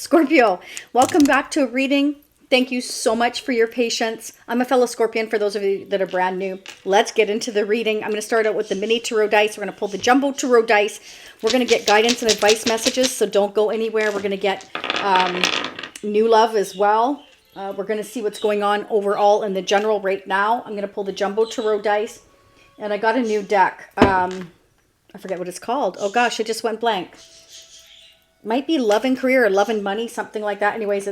Scorpio, welcome back to a reading. Thank you so much for your patience. I'm a fellow Scorpion for those of you that are brand new. Let's get into the reading. I'm going to start out with the mini tarot dice. We're going to pull the jumbo tarot dice. We're going to get guidance and advice messages, so don't go anywhere. We're going to get new love as well. We're going to see what's going on overall in the general right now. I'm going to pull the jumbo tarot dice. And I got a new deck. I forget what it's called. Oh gosh, it just went blank. Might be Love and Career or Love and Money, something like that. Anyways,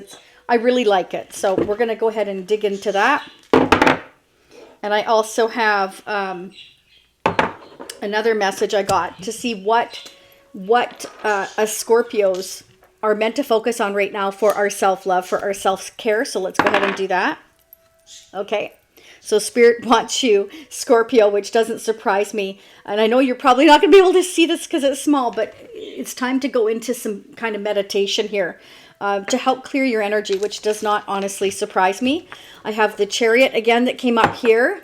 I really like it. So we're going to go ahead and dig into that. And I also have another message I got to see what us Scorpios are meant to focus on right now for our self-love, for our self-care. So let's go ahead and do that. Okay. So Spirit wants you, Scorpio, which doesn't surprise me. And I know you're probably not going to be able to see this because it's small, but it's time to go into some kind of meditation here to help clear your energy, which does not honestly surprise me. I have the Chariot again that came up here.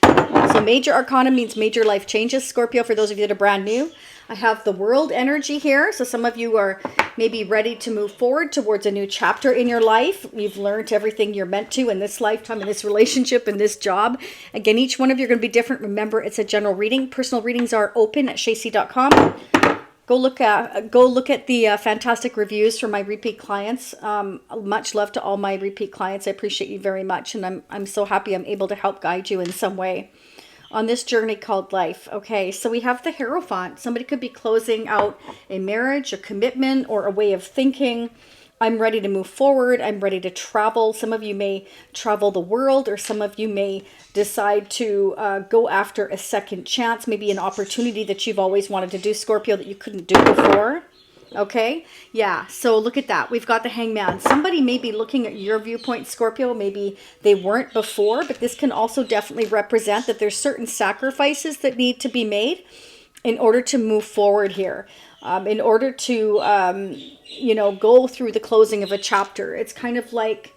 So major arcana means major life changes, Scorpio, for those of you that are brand new. I have the World energy here. So some of you are maybe ready to move forward towards a new chapter in your life. You've learned everything you're meant to in this lifetime, in this relationship, in this job. Again, each one of you are going to be different. Remember, it's a general reading. Personal readings are open at shayc.com. Go look at the fantastic reviews from my repeat clients. Much love to all my repeat clients. I appreciate you very much, and I'm so happy I'm able to help guide you in some way on this journey called life. Okay, so we have the Hierophant. Somebody could be closing out a marriage, a commitment, or a way of thinking. I'm ready to move forward. I'm ready to travel. Some of you may travel the world, or some of you may decide to go after a second chance, maybe an opportunity that you've always wanted to do, Scorpio, that you couldn't do before. Okay, yeah, so look at that. We've got the Hangman. Somebody may be looking at your viewpoint, Scorpio. Maybe they weren't before, but this can also definitely represent that there's certain sacrifices that need to be made in order to move forward here, in order to, you know, go through the closing of a chapter. It's kind of like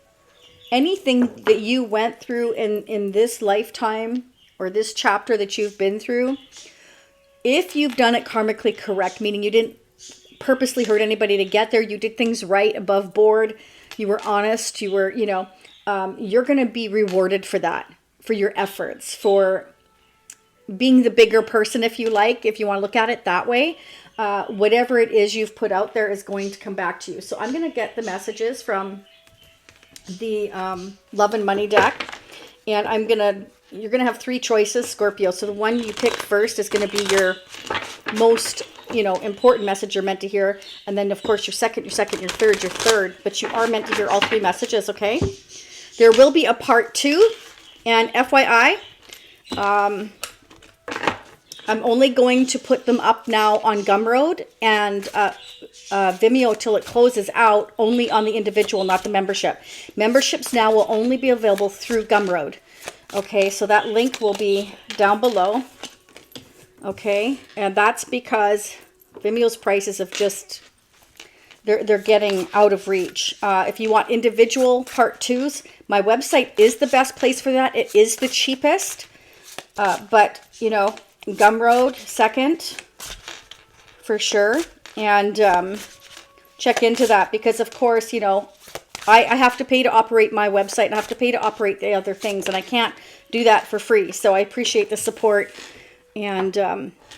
anything that you went through in this lifetime or this chapter that you've been through, if you've done it karmically correct, meaning you didn't purposely hurt anybody to get there, you did things right, above board, you were honest, you were, you know, you're going to be rewarded for that, for your efforts, for being the bigger person, if you like, if you want to look at it that way. Whatever it is you've put out there is going to come back to you. So I'm going to get the messages from the Love and Money deck, and you're going to have three choices, Scorpio. So the one you pick first is going to be your most, you know, important message you're meant to hear. And then, of course, your second, your third. But you are meant to hear all three messages, okay? There will be a part 2. And FYI, I'm only going to put them up now on Gumroad and Vimeo till it closes out, only on the individual, not the membership. Memberships now will only be available through Gumroad. Okay, so that link will be down below. Okay, and that's because Vimeo's prices have just, they're getting out of reach. If you want individual part 2s, my website is the best place for that. It is the cheapest, but, you know, Gumroad second for sure. And check into that because, of course, you know, I have to pay to operate my website and I have to pay to operate the other things, and I can't do that for free. So I appreciate the support. And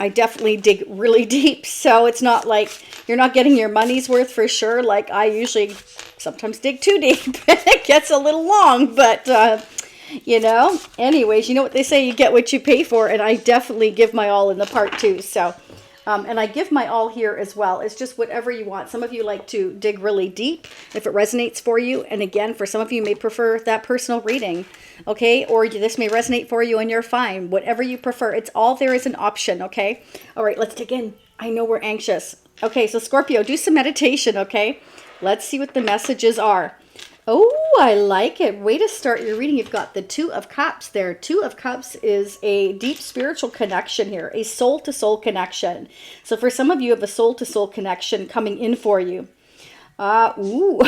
I definitely dig really deep. So it's not like you're not getting your money's worth for sure. Like I usually sometimes dig too deep. It gets a little long. But, you know, anyways, you know what they say, you get what you pay for. And I definitely give my all in the part 2. So, and I give my all here as well. It's just whatever you want. Some of you like to dig really deep if it resonates for you. And again, for some of you may prefer that personal reading. Okay, or this may resonate for you and you're fine. Whatever you prefer. It's all there is an option, okay? All right, let's dig in. I know we're anxious. Okay, so Scorpio, do some meditation, okay? Let's see what the messages are. Oh, I like it. Way to start your reading. You've got the Two of Cups there. Two of Cups is a deep spiritual connection here, a soul-to-soul connection. So for some of you, have a soul-to-soul connection coming in for you. Ooh,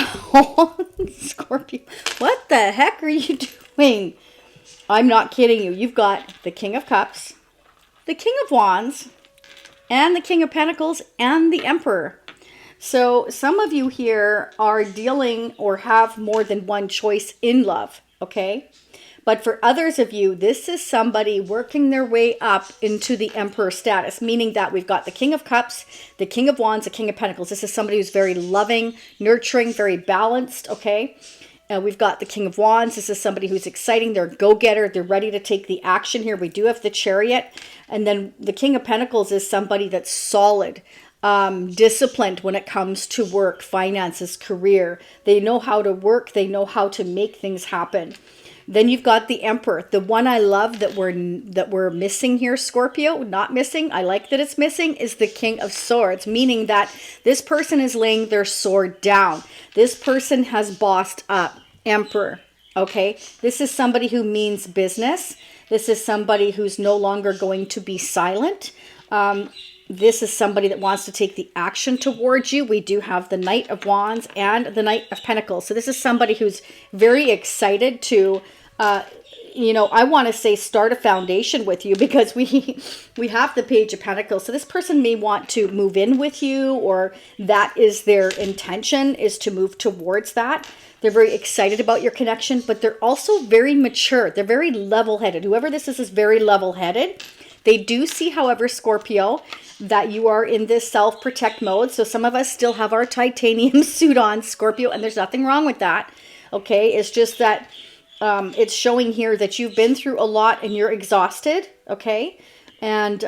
Scorpio, what the heck are you doing? I'm not kidding you. You've got the King of Cups, the King of Wands, and the King of Pentacles, and the Emperor. So some of you here are dealing or have more than one choice in love, okay? But for others of you, this is somebody working their way up into the Emperor status, meaning that we've got the King of Cups, the King of Wands, the King of Pentacles. This is somebody who's very loving, nurturing, very balanced, okay? We've got the King of Wands. This is somebody who's exciting. They're a go-getter. They're ready to take the action here. We do have the Chariot. And then the King of Pentacles is somebody that's solid, disciplined when it comes to work, finances, career. They know how to work. They know how to make things happen. Then you've got the Emperor, the one I love that we're missing here, Scorpio, not missing. I like that it's missing, is the King of Swords, meaning that this person is laying their sword down. This person has bossed up, Emperor, okay? This is somebody who means business. This is somebody who's no longer going to be silent. This is somebody that wants to take the action towards you. We do have the Knight of Wands and the Knight of Pentacles. So this is somebody who's very excited to, you know, I want to say start a foundation with you, because we have the Page of Pentacles. So this person may want to move in with you, or that is their intention, is to move towards that. They're very excited about your connection, but they're also very mature. They're very level-headed. Whoever this is very level-headed. They do see, however, Scorpio, that you are in this self-protect mode. So some of us still have our titanium suit on, Scorpio, and there's nothing wrong with that. Okay, it's just that it's showing here that you've been through a lot and you're exhausted. Okay, and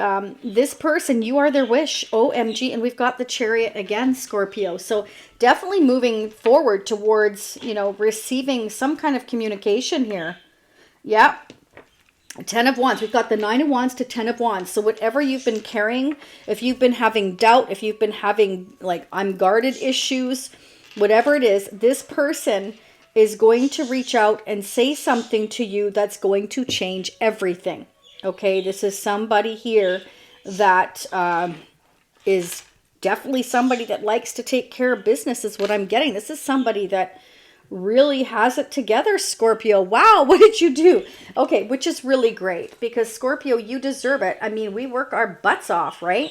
this person, you are their wish. OMG, and we've got the Chariot again, Scorpio. So definitely moving forward towards, you know, receiving some kind of communication here. Yeah. 10 of Wands. We've got the 9 of Wands to 10 of Wands. So whatever you've been carrying, if you've been having doubt, if you've been having like I'm guarded issues, whatever it is, this person is going to reach out and say something to you that's going to change everything. Okay, this is somebody here that is definitely somebody that likes to take care of business, is what I'm getting. This is somebody that really has it together, Scorpio. Wow, what did you do? Okay, which is really great, because Scorpio, you deserve it. I mean, we work our butts off, right?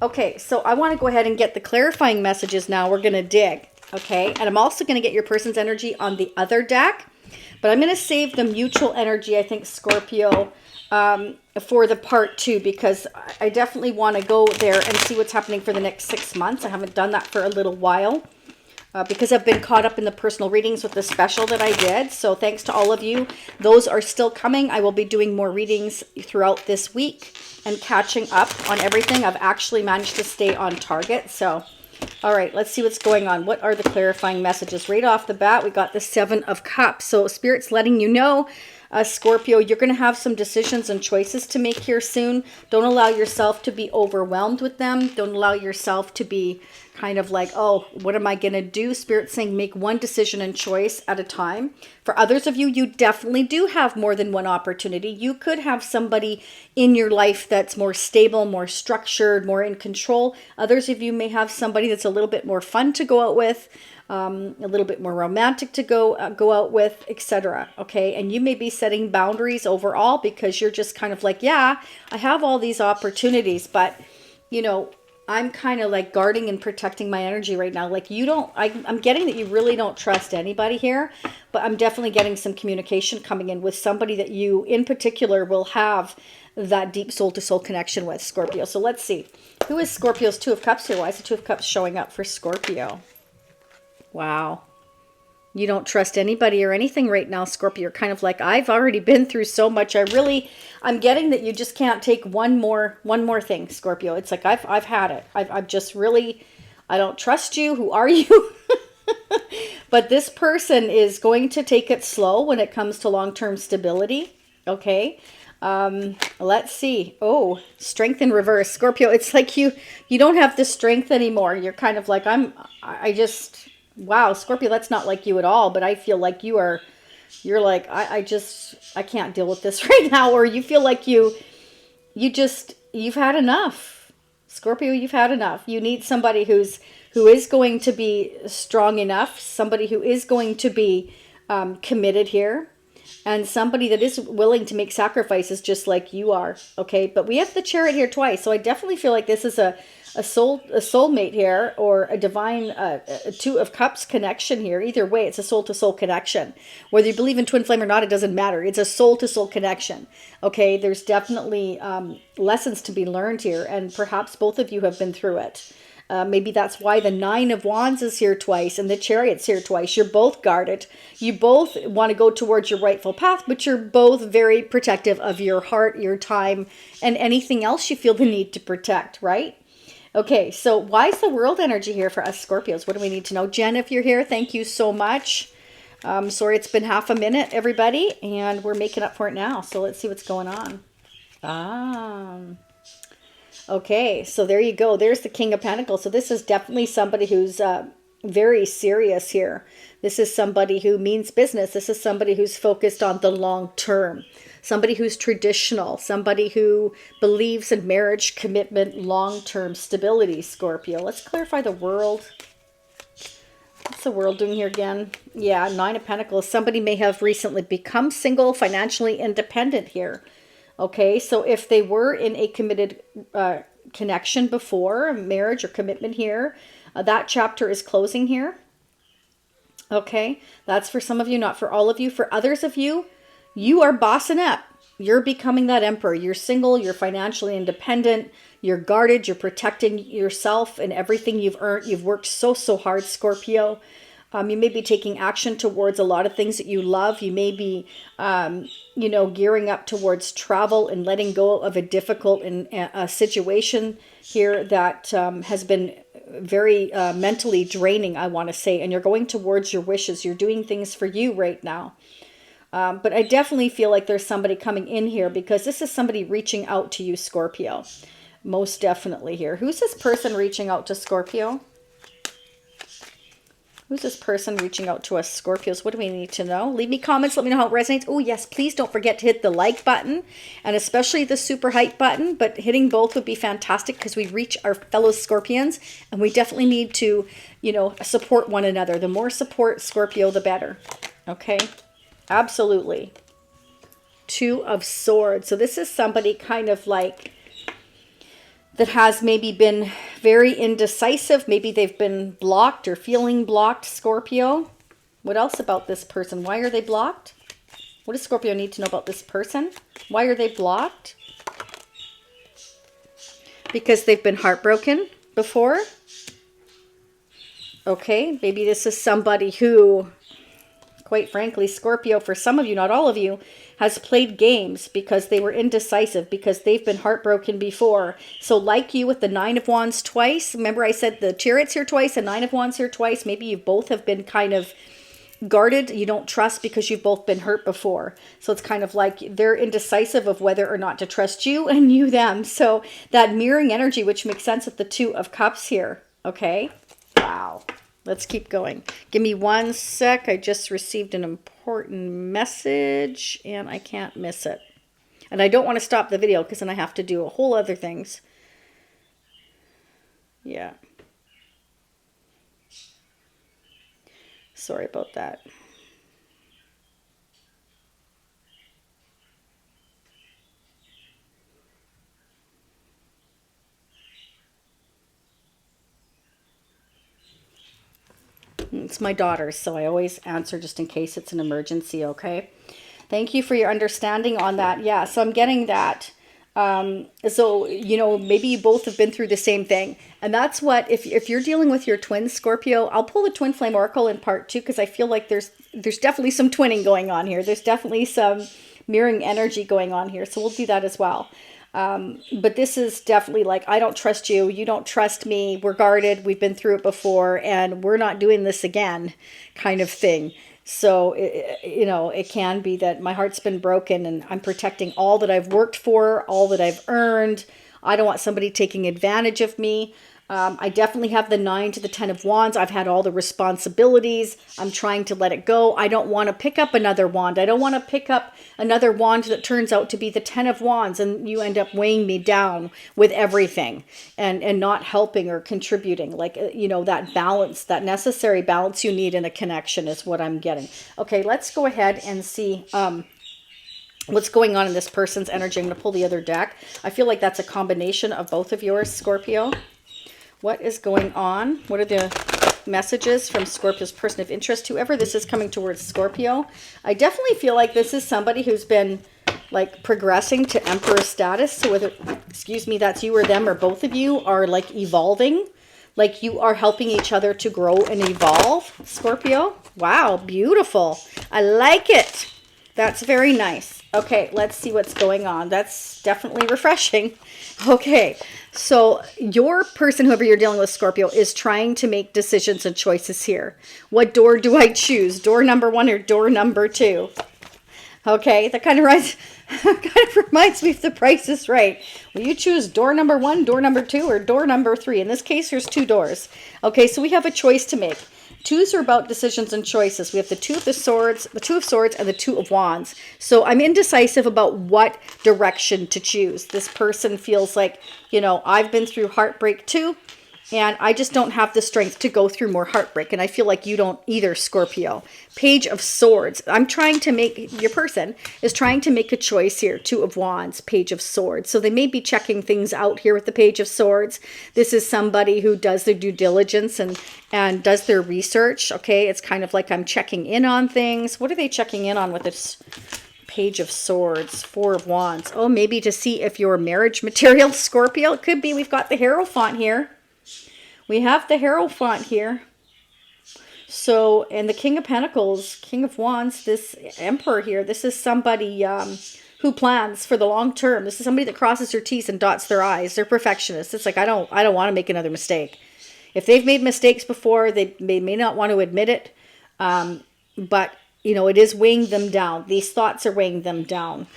Okay, so I want to go ahead and get the clarifying messages now. We're going to dig, okay? And I'm also going to get your person's energy on the other deck, but I'm going to save the mutual energy, I think, Scorpio, for the part 2, because I definitely want to go there and see what's happening for the next 6 months. I haven't done that for a little while. Because I've been caught up in the personal readings with the special that I did. So thanks to all of you. Those are still coming. I will be doing more readings throughout this week and catching up on everything. I've actually managed to stay on target. So, all right, let's see what's going on. What are the clarifying messages? Right off the bat, we got the 7 of Cups. So Spirit's letting you know, Scorpio, you're going to have some decisions and choices to make here soon. Don't allow yourself to be overwhelmed with them. Don't allow yourself to be kind of like, oh, what am I going to do? Spirit's saying make one decision and choice at a time. For others of you, you definitely do have more than one opportunity. You could have somebody in your life that's more stable, more structured, more in control. Others of you may have somebody that's a little bit more fun to go out with, a little bit more romantic to go out with, etc. Okay, and you may be setting boundaries overall, because you're just kind of like, yeah, I have all these opportunities, but you know, I'm kind of like guarding and protecting my energy right now. Like you don't, I'm getting that you really don't trust anybody here, but I'm definitely getting some communication coming in with somebody that you in particular will have that deep soul to soul connection with, Scorpio. So let's see. Who is Scorpio's 2 of Cups here? Why is the 2 of Cups showing up for Scorpio? Wow. You don't trust anybody or anything right now, Scorpio. You're kind of like, I've already been through so much. I'm getting that you just can't take one more thing, Scorpio. It's like, I've had it. I've just really, I don't trust you. Who are you? But this person is going to take it slow when it comes to long-term stability. Okay. Let's see. Oh, strength in reverse, Scorpio. It's like you don't have the strength anymore. You're kind of like, wow, Scorpio, that's not like you at all, but I feel like you're like, I can't deal with this right now. Or you feel like you've had enough. Scorpio, you've had enough. You need somebody who is going to be strong enough, somebody who is going to be committed here, and somebody that is willing to make sacrifices just like you are. Okay, but we have the Chariot here twice, so I definitely feel like this is a a soulmate here, or a divine a Two of Cups connection here. Either way, it's a soul to soul connection. Whether you believe in twin flame or not, it doesn't matter. It's a soul to soul connection. Okay, there's definitely lessons to be learned here, and perhaps both of you have been through it. Maybe that's why the Nine of Wands is here twice and the Chariot's here twice. You're both guarded. You both want to go towards your rightful path, but you're both very protective of your heart, your time, and anything else you feel the need to protect, right? Okay, so why is the world energy here for us Scorpios? What do we need to know? Jen, if you're here, thank you so much. Sorry, it's been half a minute, everybody, and we're making up for it now. So let's see what's going on. Okay, so there you go. There's the King of Pentacles. So this is definitely somebody who's very serious here. This is somebody who means business. This is somebody who's focused on the long term. Somebody who's traditional. Somebody who believes in marriage, commitment, long-term stability, Scorpio. Let's clarify the world. What's the world doing here again? Yeah, Nine of Pentacles. Somebody may have recently become single, financially independent here. Okay, so if they were in a committed connection before, marriage or commitment here, that chapter is closing here. Okay, that's for some of you, not for all of you. For others of you, you are bossing up. You're becoming that emperor. You're single, you're financially independent, you're guarded, you're protecting yourself and everything you've earned. You've worked so hard, Scorpio. You may be taking action towards a lot of things that you love. You may be, gearing up towards travel and letting go of a difficult situation here that has been very mentally draining, I want to say. And you're going towards your wishes. You're doing things for you right now. But I definitely feel like there's somebody coming in here because this is somebody reaching out to you, Scorpio. Most definitely here. Who's this person reaching out to Scorpio? Who's this person reaching out to us, Scorpios? What do we need to know? Leave me comments. Let me know how it resonates. Oh, yes. Please don't forget to hit the like button and especially the super hype button. But hitting both would be fantastic because we reach our fellow Scorpions. And we definitely need to, support one another. The more support, Scorpio, the better. Okay? Absolutely. Two of Swords. So this is somebody kind of like that has maybe been very indecisive. Maybe they've been blocked or feeling blocked, Scorpio. What else about this person? Why are they blocked? What does Scorpio need to know about this person? Why are they blocked? Because they've been heartbroken before. Okay, maybe this is somebody who, quite frankly, Scorpio, for some of you, not all of you, has played games because they were indecisive, because they've been heartbroken before. So like you with the Nine of Wands twice, remember I said the Chariot's here twice, the Nine of Wands here twice. Maybe you both have been kind of guarded. You don't trust because you've both been hurt before. So it's kind of like they're indecisive of whether or not to trust you and you them. So that mirroring energy, which makes sense with the Two of Cups here. Okay. Wow. Let's keep going. Give me 1 sec. I just received an important message and I can't miss it. And I don't want to stop the video because then I have to do a whole other things. Yeah. Sorry about that. It's my daughter's, so I always answer just in case it's an emergency, okay? Thank you for your understanding on that. Yeah, so I'm getting that. So, maybe you both have been through the same thing. And that's what, if you're dealing with your twin, Scorpio, I'll pull the Twin Flame Oracle in part 2 because I feel like there's definitely some twinning going on here. There's definitely some mirroring energy going on here. So we'll do that as well. But this is definitely like, I don't trust you. You don't trust me. We're guarded. We've been through it before and we're not doing this again kind of thing. So, it can be that my heart's been broken and I'm protecting all that I've worked for, all that I've earned. I don't want somebody taking advantage of me. I definitely have the 9 to the 10 of Wands. I've had all the responsibilities. I'm trying to let it go. I don't want to pick up another wand. I don't want to pick up another wand that turns out to be the 10 of Wands and you end up weighing me down with everything and not helping or contributing. Like, that balance, that necessary balance you need in a connection is what I'm getting. Okay, let's go ahead and see what's going on in this person's energy. I'm going to pull the other deck. I feel like that's a combination of both of yours, Scorpio. What is going on? What are the messages from Scorpio's person of interest? Whoever this is coming towards Scorpio, I definitely feel like this is somebody who's been like progressing to Emperor status. So whether, excuse me, that's you or them or both of you are like evolving. Like you are helping each other to grow and evolve, Scorpio. Wow, beautiful. I like it. That's very nice. Okay, let's see what's going on. That's definitely refreshing. Okay, so your person, whoever you're dealing with, Scorpio, is trying to make decisions and choices here. What door do I choose? Door number 1 or door number 2? Okay, that kind of reminds me if The Price is Right. Will you choose door number 1, door number 2, or door number 3? In this case, there's 2 doors. Okay, so we have a choice to make. 2s are about decisions and choices. We have the 2 of Swords, and the 2 of Wands. So I'm indecisive about what direction to choose. This person feels like, you know, I've been through heartbreak too, and I just don't have the strength to go through more heartbreak. And I feel like you don't either, Scorpio. Page of Swords. I'm trying to make, your person is trying to make a choice here. 2 of Wands, Page of Swords. So they may be checking things out here with the Page of Swords. This is somebody who does their due diligence and does their research. Okay, it's kind of like I'm checking in on things. What are they checking in on with this Page of Swords, 4 of Wands? Oh, maybe to see if you're marriage material, Scorpio. It could be. We've got the Hierophant here. We have the Hierophant here. So, and the King of Pentacles, King of Wands, this Emperor here, this is somebody who plans for the long term. This is somebody that crosses their T's and dots their I's. They're perfectionists. It's like, I don't want to make another mistake. If they've made mistakes before, they may not want to admit it. But, you know, it is weighing them down. These thoughts are weighing them down.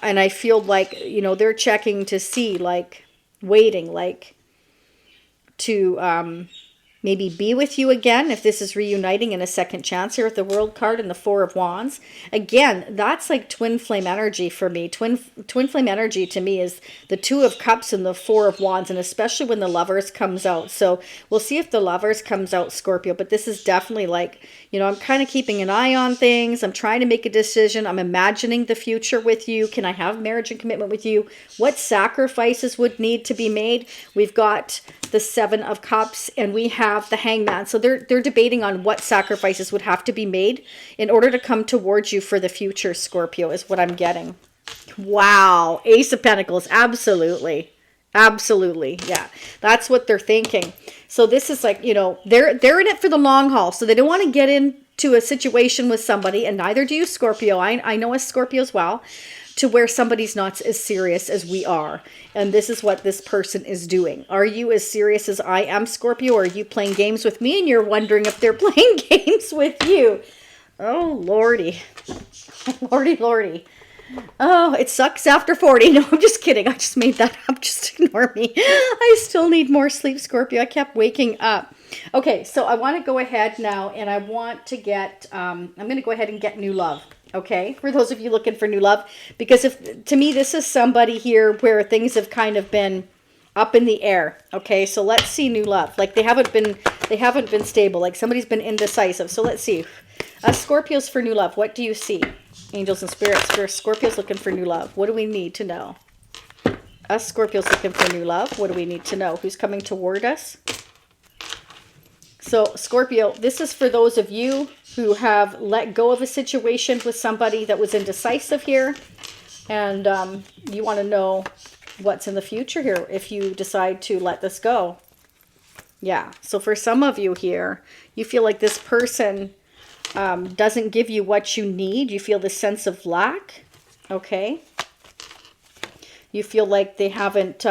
And I feel like, you know, they're checking to see, like, waiting, like, to maybe be with you again, if this is reuniting in a second chance here with the World card and the 4 of Wands. Again, that's like twin flame energy for me. Twin flame energy to me is the 2 of Cups and the 4 of Wands, and especially when the Lovers comes out. So we'll see if the Lovers comes out, Scorpio, but this is definitely like, you know, I'm kind of keeping an eye on things. I'm trying to make a decision. I'm imagining the future with you. Can I have marriage and commitment with you? What sacrifices would need to be made? We've got the 7 of Cups and we have the Hangman. So they're debating on what sacrifices would have to be made in order to come towards you for the future, Scorpio, is what I'm getting. Wow. Ace of Pentacles. Absolutely. Absolutely. Yeah. That's what they're thinking. So this is like, you know, they're in it for the long haul. So they don't want to get into a situation with somebody, and neither do you, Scorpio. I know a Scorpio as well, to where somebody's not as serious as we are. And this is what this person is doing. Are you as serious as I am, Scorpio? Or are you playing games with me and you're wondering if they're playing games with you? Oh, Lordy. Lordy, Lordy. Oh, it sucks after 40. No, I'm just kidding. I just made that up. Just ignore me. I still need more sleep, Scorpio. I kept waking up. Okay, so I want to go ahead now and I want to get, I'm going to go ahead and get new love. Okay, for those of you looking for new love, because if to me this is somebody here where things have kind of been up in the air. Okay, so let's see new love. Like they haven't been stable. Like somebody's been indecisive. So let's see. Scorpios for new love. What do you see? Angels and spirits for Scorpios looking for new love. What do we need to know? Us Scorpios looking for new love. What do we need to know? Who's coming toward us? So Scorpio, this is for those of you who have let go of a situation with somebody that was indecisive here. And you want to know what's in the future here if you decide to let this go. Yeah. So for some of you here, you feel like this person doesn't give you what you need. You feel this sense of lack. Okay. You feel like they haven't,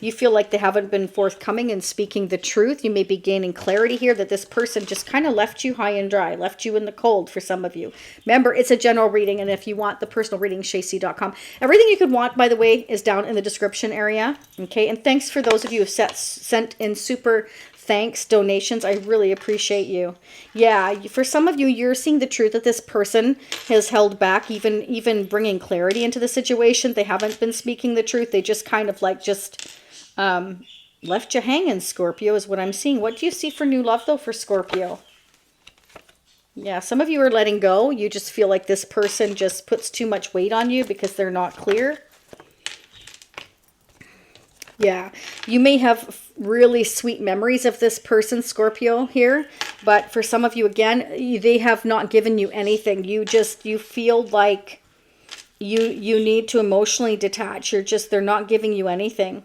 you feel like they haven't been forthcoming and speaking the truth. You may be gaining clarity here that this person just kind of left you high and dry, left you in the cold for some of you. Remember, it's a general reading, and if you want the personal reading, shayc.com. Everything you could want, by the way, is down in the description area. Okay, and thanks for those of you who sent in super thanks donations. I really appreciate you. Yeah, for some of you, you're seeing the truth that this person has held back, even bringing clarity into the situation. They haven't been speaking the truth. They just kind of like left you hanging, Scorpio, is what I'm seeing. What do you see for new love, though, for Scorpio? Yeah, some of you are letting go. You just feel like this person just puts too much weight on you because they're not clear. Yeah, you may have really sweet memories of this person, Scorpio, here, but for some of you, again, they have not given you anything. You feel like you need to emotionally detach. They're not giving you anything.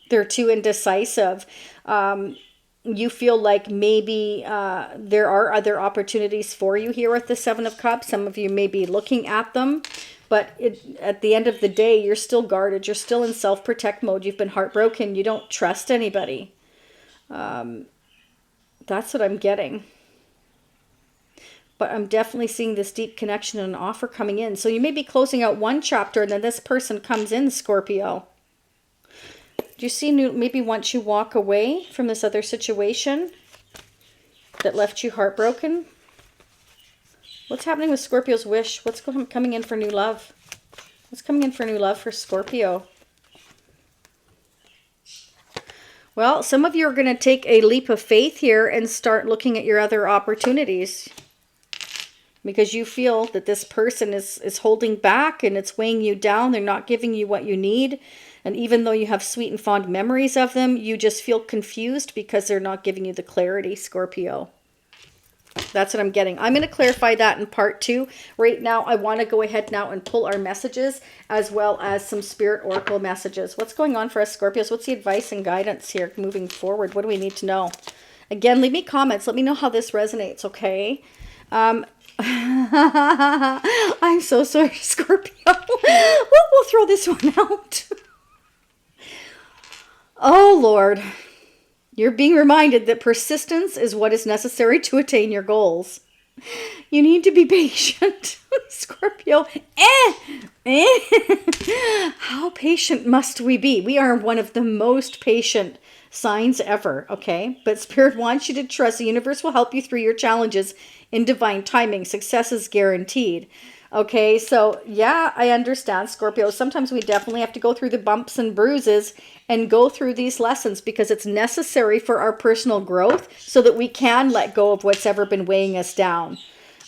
They're too indecisive. You feel like maybe there are other opportunities for you here with the Seven of Cups. Some of you may be looking at them, but at the end of the day, you're still guarded. You're still in self-protect mode. You've been heartbroken. You don't trust anybody. That's what I'm getting. But I'm definitely seeing this deep connection and an offer coming in. So you may be closing out one chapter and then this person comes in, Scorpio. Do you see, maybe once you walk away from this other situation that left you heartbroken? What's happening with Scorpio's wish? What's coming in for new love? What's coming in for new love for Scorpio? Well, some of you are going to take a leap of faith here and start looking at your other opportunities, because you feel that this person is holding back and it's weighing you down. They're not giving you what you need. And even though you have sweet and fond memories of them, you just feel confused because they're not giving you the clarity, Scorpio. That's what I'm getting. I'm going to clarify that in part 2. Right now, I want to go ahead now and pull our messages as well as some Spirit Oracle messages. What's going on for us, Scorpios? What's the advice and guidance here moving forward? What do we need to know? Again, leave me comments. Let me know how this resonates, okay? I'm so sorry, Scorpio. We'll throw this one out. Oh, Lord. You're being reminded that persistence is what is necessary to attain your goals. You need to be patient, Scorpio. How patient must we be? We are one of the most patient signs ever, okay? But Spirit wants you to trust the universe will help you through your challenges in divine timing. Success is guaranteed. Okay, so yeah, I understand, Scorpio. Sometimes we definitely have to go through the bumps and bruises and go through these lessons because it's necessary for our personal growth so that we can let go of what's ever been weighing us down.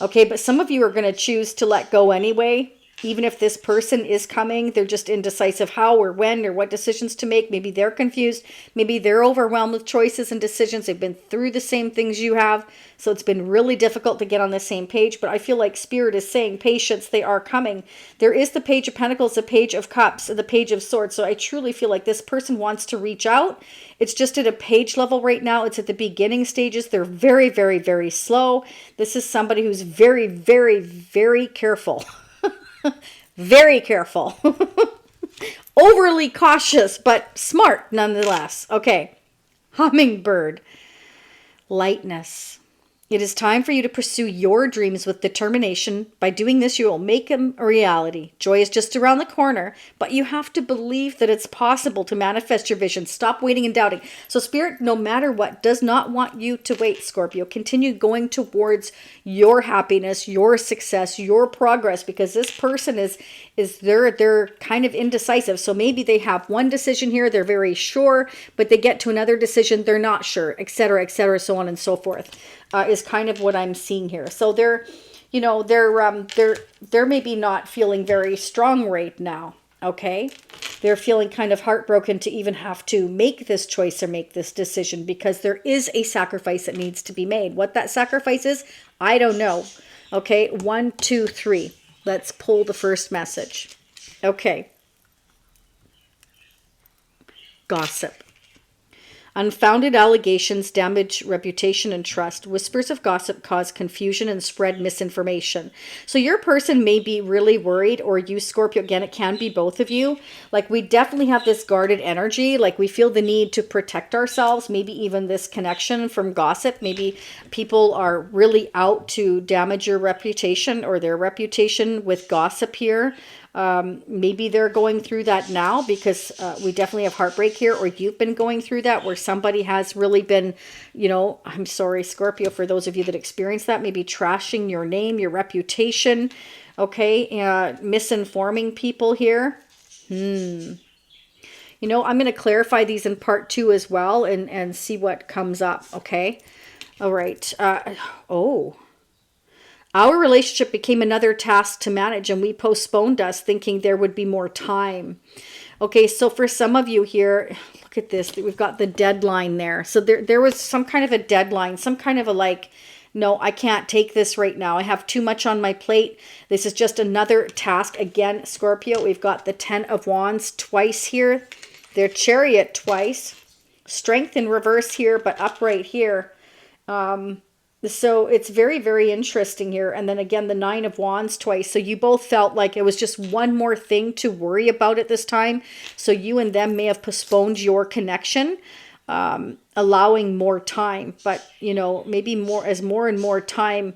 Okay, but some of you are going to choose to let go anyway. Even if this person is coming, they're just indecisive how or when or what decisions to make. Maybe they're confused. Maybe they're overwhelmed with choices and decisions. They've been through the same things you have. So it's been really difficult to get on the same page. But I feel like Spirit is saying, patience, they are coming. There is the Page of Pentacles, the Page of Cups, and the Page of Swords. So I truly feel like this person wants to reach out. It's just at a page level right now. It's at the beginning stages. They're very, very, very slow. This is somebody who's very, very, very careful. Very careful. Overly cautious, but smart nonetheless. Okay. Hummingbird. Lightness. It is time for you to pursue your dreams with determination. By doing this, you will make them a reality. Joy is just around the corner, but you have to believe that it's possible to manifest your vision. Stop waiting and doubting. So Spirit, no matter what, does not want you to wait, Scorpio. Continue going towards your happiness, your success, your progress, because this person they're kind of indecisive. So maybe they have one decision here, they're very sure, but they get to another decision, they're not sure, etc., so on and so forth. Is kind of what I'm seeing here. So they're maybe not feeling very strong right now. Okay, they're feeling kind of heartbroken to even have to make this choice or make this decision because there is a sacrifice that needs to be made. What that sacrifice is, I don't know. Okay, 1, 2, 3. Let's pull the first message. Okay. Gossip. Unfounded allegations damage reputation and trust. Whispers of gossip cause confusion and spread misinformation. So your person may be really worried, or you, Scorpio, again, it can be both of you. Like, we definitely have this guarded energy. Like, we feel the need to protect ourselves, maybe even this connection from gossip. Maybe people are really out to damage your reputation or their reputation with gossip here. Maybe they're going through that now because we definitely have heartbreak here, or you've been going through that where somebody has really been, I'm sorry, Scorpio, for those of you that experience that, maybe trashing your name, your reputation, okay, misinforming people here. I'm going to clarify these in part 2 as well and see what comes up, okay? All right. Our relationship became another task to manage, and we postponed us thinking there would be more time. Okay, so for some of you here, look at this. We've got the deadline there. So there was some kind of a deadline, some kind of a like, no, I can't take this right now. I have too much on my plate. This is just another task. Again, Scorpio, we've got the 10 of Wands twice here. Their Chariot twice. Strength in reverse here, but upright here. So it's very, very interesting here. And then again, the 9 of Wands twice. So you both felt like it was just one more thing to worry about at this time. So you and them may have postponed your connection, allowing more time. But, you know, maybe more and more time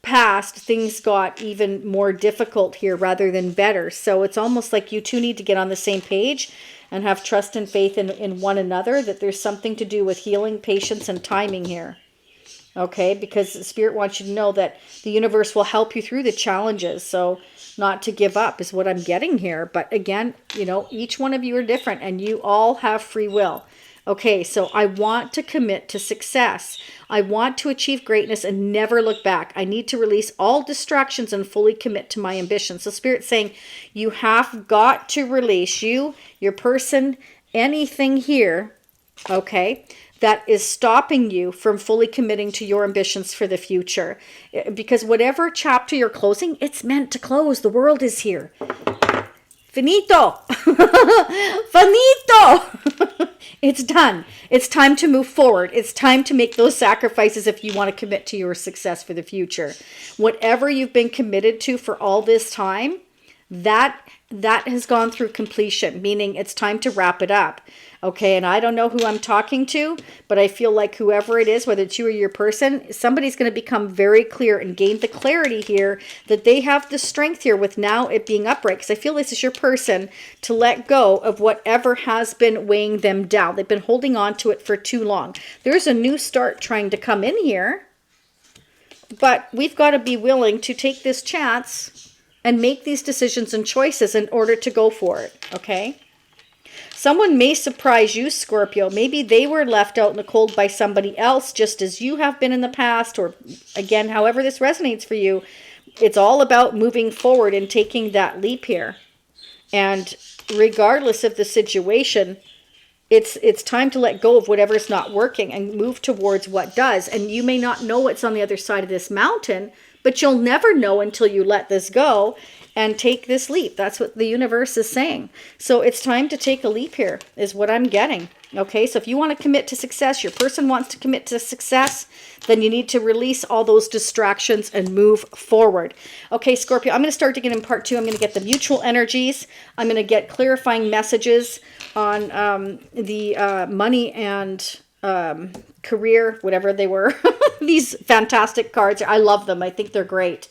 passed, things got even more difficult here rather than better. So it's almost like you two need to get on the same page and have trust and faith in one another, that there's something to do with healing, patience, and timing here. Okay, because Spirit wants you to know that the universe will help you through the challenges. So not to give up is what I'm getting here. But again, you know, each one of you are different and you all have free will. Okay, so I want to commit to success. I want to achieve greatness and never look back. I need to release all distractions and fully commit to my ambition. So Spirit's saying you have got to release your person, anything here, okay, that is stopping you from fully committing to your ambitions for the future. Because whatever chapter you're closing, it's meant to close. The world is here. Finito. Finito. It's done. It's time to move forward. It's time to make those sacrifices if you want to commit to your success for the future. Whatever you've been committed to for all this time, that has gone through completion, meaning it's time to wrap it up. Okay, and I don't know who I'm talking to, but I feel like whoever it is, whether it's you or your person, somebody's going to become very clear and gain the clarity here that they have the strength here with now it being upright. Because I feel this is your person to let go of whatever has been weighing them down. They've been holding on to it for too long. There's a new start trying to come in here, but we've got to be willing to take this chance and make these decisions and choices in order to go for it, okay? Someone may surprise you, Scorpio. Maybe they were left out in the cold by somebody else, just as you have been in the past, or again, however this resonates for you. It's all about moving forward and taking that leap here. And regardless of the situation, it's time to let go of whatever's not working and move towards what does. And you may not know what's on the other side of this mountain, but you'll never know until you let this go and take this leap. That's what the universe is saying. So it's time to take a leap here, is what I'm getting. Okay, so if you want to commit to success, your person wants to commit to success, then you need to release all those distractions and move forward. Okay, Scorpio, I'm going to start digging in part 2. I'm going to get the mutual energies. I'm going to get clarifying messages on the money and career, whatever they were. These fantastic cards. I love them. I think they're great.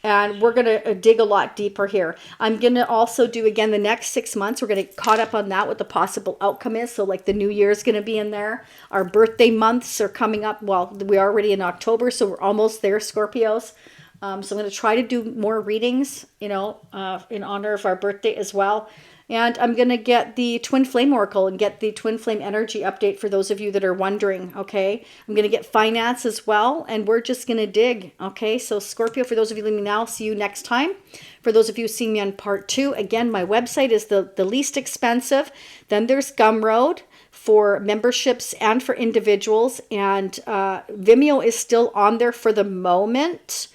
And we're going to dig a lot deeper here. I'm going to also do, again, the next 6 months. We're going to get caught up on that, what the possible outcome is. So like the new year is going to be in there. Our birthday months are coming up. Well, we're already in October, so we're almost there, Scorpios. So I'm going to try to do more readings, you know, in honor of our birthday as well. And I'm going to get the Twin Flame Oracle and get the Twin Flame Energy update for those of you that are wondering, okay? I'm going to get finance as well, and we're just going to dig, okay? So Scorpio, for those of you leaving now, see you next time. For those of you seeing me on part 2, again, my website is the least expensive. Then there's Gumroad for memberships and for individuals. And Vimeo is still on there for the moment.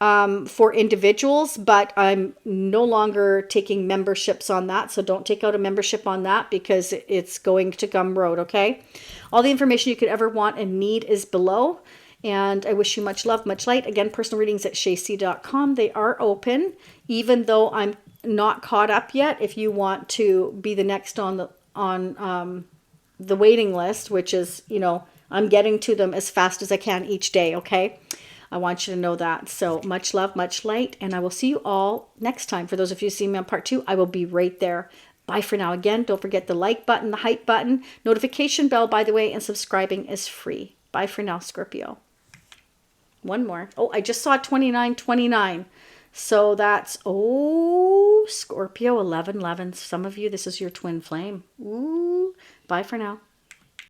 For individuals, but I'm no longer taking memberships on that. So don't take out a membership on that because it's going to Gumroad, okay? All the information you could ever want and need is below. And I wish you much love, much light. Again, personal readings at shayc.com. They are open, even though I'm not caught up yet. If you want to be the next on the waiting list, which is, you know, I'm getting to them as fast as I can each day, okay? I want you to know that. So much love, much light, and I will see you all next time. For those of you seeing me on part 2, I will be right there. Bye for now. Again, don't forget the like button, the hype button, notification bell, by the way, and subscribing is free. Bye for now, Scorpio. One more. Oh, I just saw 2929. So that's, oh, Scorpio 1111. Some of you, this is your twin flame. Ooh, bye for now.